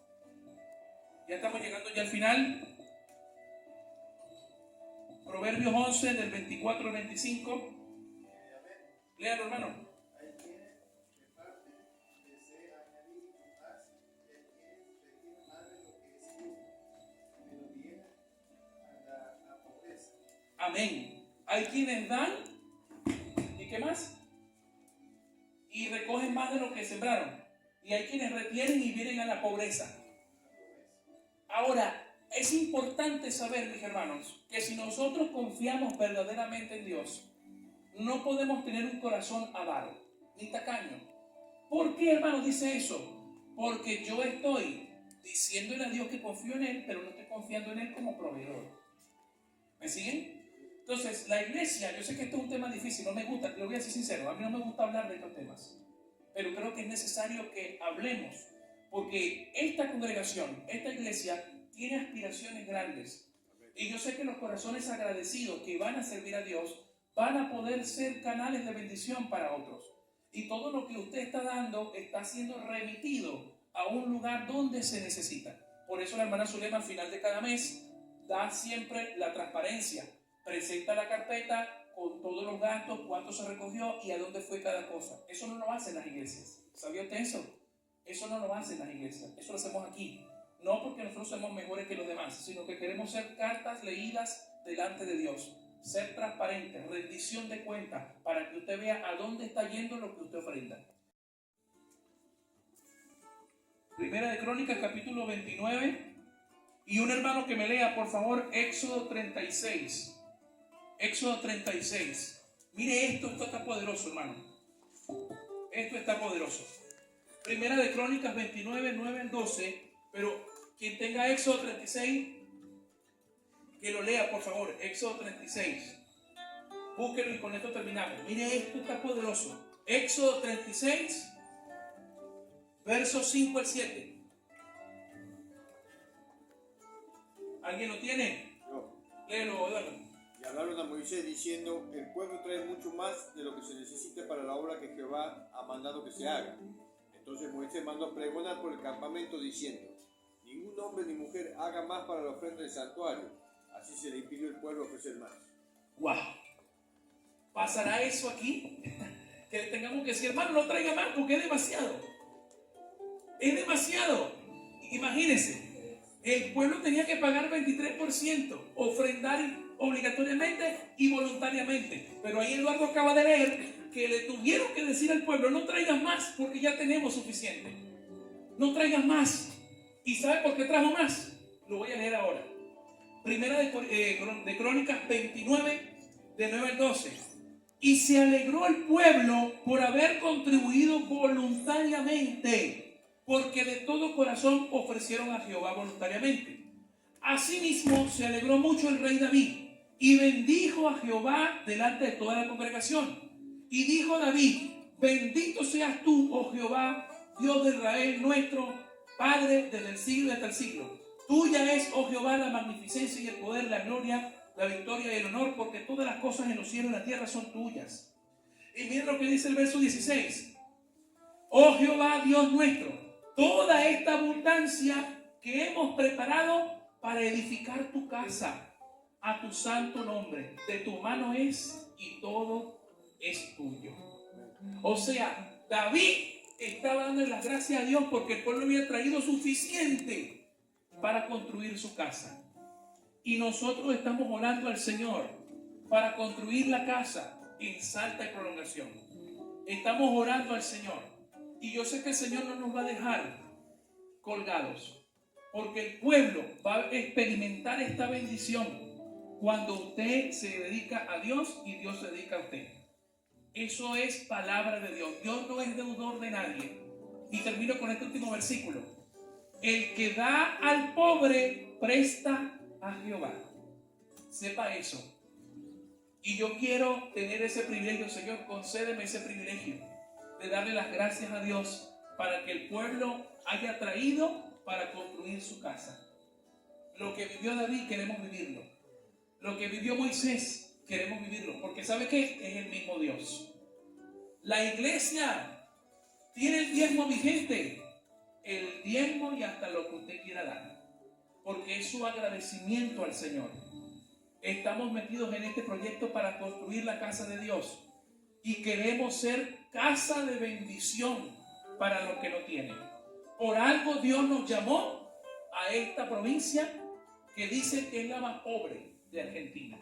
A: Ya estamos llegando ya al final. Proverbios 11, del 24 al 25. Léalo, hermano. Amén. Hay quienes dan, ¿y qué más? Y recogen más de lo que sembraron. Y hay quienes retienen y vienen a la pobreza. Ahora, es importante saber, mis hermanos, que si nosotros confiamos verdaderamente en Dios, no podemos tener un corazón avaro, ni tacaño. ¿Por qué, hermano, dice eso? Porque yo estoy diciéndole a Dios que confío en Él, pero no estoy confiando en Él como proveedor. ¿Me siguen? Entonces, la iglesia, yo sé que esto es un tema difícil, no me gusta, lo voy a ser sincero, a mí no me gusta hablar de estos temas, pero creo que es necesario que hablemos, porque esta congregación, esta iglesia, tiene aspiraciones grandes. Y yo sé que los corazones agradecidos que van a servir a Dios van a poder ser canales de bendición para otros. Y todo lo que usted está dando está siendo remitido a un lugar donde se necesita. Por eso la hermana Zulema al final de cada mes da siempre la transparencia. Presenta la carpeta con todos los gastos, cuánto se recogió y a dónde fue cada cosa. Eso no lo hacen las iglesias. ¿Sabía usted eso? Eso no lo hacen las iglesias. Eso lo hacemos aquí. No porque nosotros somos mejores que los demás, sino que queremos ser cartas leídas delante de Dios. Ser transparentes, rendición de cuentas, para que usted vea a dónde está yendo lo que usted ofrenda. Primera de Crónicas, capítulo 29. Y un hermano que me lea, por favor, Éxodo 36. Éxodo 36. Mire esto está poderoso, hermano. Esto está poderoso. Primera de Crónicas 29, 9 al 12. Pero quien tenga Éxodo 36, que lo lea, por favor. Éxodo 36. Búsquelo y con esto terminamos. Mire, esto está poderoso. Éxodo 36, versos 5 al 7. ¿Alguien lo tiene?
C: Yo.
A: Léelo, Eduardo.
C: Y hablaron a Moisés diciendo: el pueblo trae mucho más de lo que se necesita para la obra que Jehová ha mandado que se haga. Entonces Moisés mandó pregonar por el campamento diciendo: ningún hombre ni mujer haga más para la ofrenda del santuario. Así se le impidió al pueblo ofrecer más.
A: ¡Wow! ¿Pasará eso aquí? Que tengamos que decir, hermano, no traiga más porque es demasiado. Es demasiado. Imagínense, el pueblo tenía que pagar 23%, ofrendar obligatoriamente y voluntariamente. Pero ahí Eduardo acaba de leer que le tuvieron que decir al pueblo: no traigas más porque ya tenemos suficiente. No traigas más. ¿Y sabe por qué trajo más? Lo voy a leer ahora. Primera de Crónicas 29, de 9 al 12. Y se alegró el pueblo por haber contribuido voluntariamente, porque de todo corazón ofrecieron a Jehová voluntariamente. Asimismo se alegró mucho el rey David y bendijo a Jehová delante de toda la congregación. Y dijo David: bendito seas tú, oh Jehová, Dios de Israel nuestro, Padre desde el siglo hasta el siglo. Tuya es, oh Jehová, la magnificencia y el poder, la gloria, la victoria y el honor, porque todas las cosas en los cielos y en la tierra son tuyas. Y miren lo que dice el verso 16. Oh Jehová, Dios nuestro, toda esta abundancia que hemos preparado para edificar tu casa, a tu santo nombre, de tu mano es y todo es tuyo. O sea, David estaba dando las gracias a Dios porque el pueblo había traído suficiente para construir su casa. Y nosotros estamos orando al Señor para construir la casa en Salta y Prolongación. Estamos orando al Señor. Y yo sé que el Señor no nos va a dejar colgados, porque el pueblo va a experimentar esta bendición cuando usted se dedica a Dios y Dios se dedica a usted. Eso es palabra de Dios. Dios no es deudor de nadie. Y termino con este último versículo. El que da al pobre presta a Jehová. Sepa eso. Y yo quiero tener ese privilegio. Señor, concédeme ese privilegio de darle las gracias a Dios para que el pueblo haya traído para construir su casa. Lo que vivió David queremos vivirlo. Lo que vivió Moisés queremos vivirlo. Porque ¿sabe qué? Es el mismo Dios. La iglesia tiene el diezmo vigente. El diezmo y hasta lo que usted quiera dar. Porque es su agradecimiento al Señor. Estamos metidos en este proyecto para construir la casa de Dios. Y queremos ser casa de bendición para los que no tienen. Por algo Dios nos llamó a esta provincia que dice que es la más pobre de Argentina.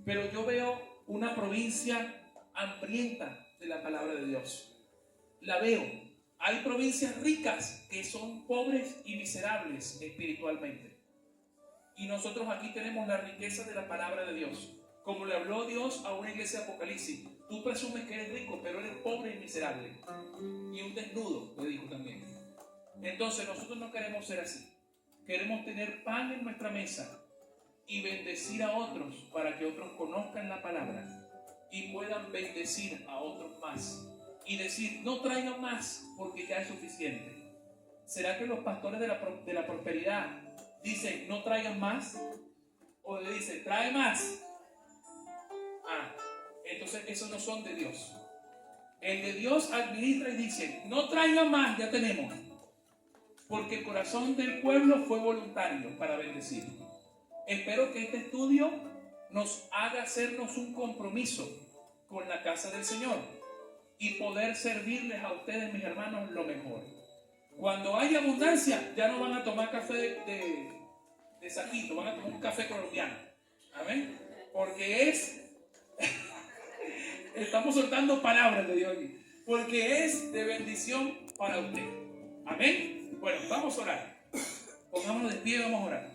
A: Pero yo veo una provincia hambrienta de la palabra de Dios. La veo. Hay provincias ricas que son pobres y miserables espiritualmente. Y nosotros aquí tenemos la riqueza de la palabra de Dios. Como le habló Dios a una iglesia de Apocalipsis. Tú presumes que eres rico, pero eres pobre y miserable. Y un desnudo, le dijo también. Entonces nosotros no queremos ser así. Queremos tener pan en nuestra mesa y bendecir a otros para que otros conozcan la palabra y puedan bendecir a otros más. Y decir, no traigan más porque ya es suficiente. ¿Será que los pastores de la prosperidad dicen, no traigan más? ¿O le dicen, trae más? Entonces esos no son de Dios. El de Dios administra y dice, no traigan más, ya tenemos. Porque el corazón del pueblo fue voluntario para bendecir. Espero que este estudio nos haga hacernos un compromiso con la casa del Señor y poder servirles a ustedes, mis hermanos, lo mejor. Cuando haya abundancia, ya no van a tomar café de saquito, van a tomar un café colombiano. Amén. Porque estamos soltando palabras de Dios aquí. Porque es de bendición para usted. Amén. Bueno, vamos a orar. Pongámonos de pie y vamos a orar.